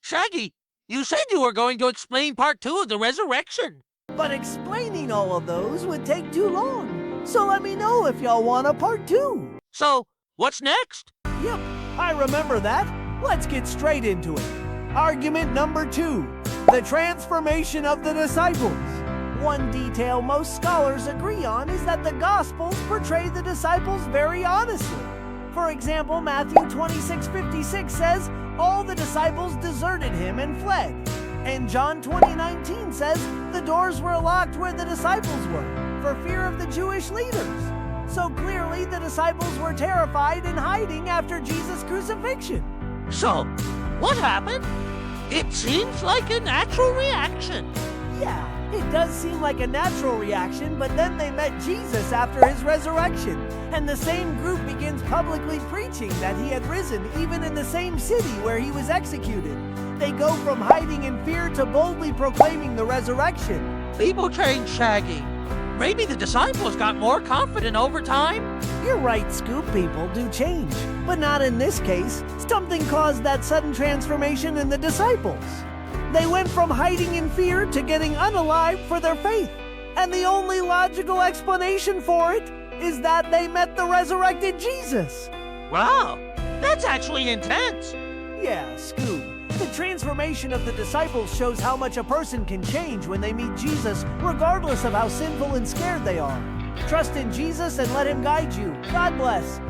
Shaggy, you said you were going to explain part 2 of the resurrection. But explaining all of those would take too long. So let me know if y'all want a part 2. So, what's next? Yep, I remember that. Let's get straight into it. Argument number 2. The transformation of the disciples. One detail most scholars agree on is that the Gospels portray the disciples very honestly. For example, Matthew 26:56 says, all the disciples deserted him and fled. And John 20:19 says, the doors were locked where the disciples were, for fear of the Jewish leaders. So clearly the disciples were terrified and hiding after Jesus' crucifixion. So, what happened? It seems like a natural reaction. Yeah, it does seem like a natural reaction, but then they met Jesus after his resurrection, and the same group begins publicly preaching that he had risen even in the same city where he was executed. They go from hiding in fear to boldly proclaiming the resurrection. People change, Shaggy. Maybe the disciples got more confident over time? You're right, Scoop, people do change. But not in this case. Something caused that sudden transformation in the disciples. They went from hiding in fear to getting unalived for their faith. And the only logical explanation for it is that they met the resurrected Jesus. Wow, that's actually intense. Yeah, Scoop. The transformation of the disciples shows how much a person can change when they meet Jesus, regardless of how sinful and scared they are. Trust in Jesus and let him guide you. God bless.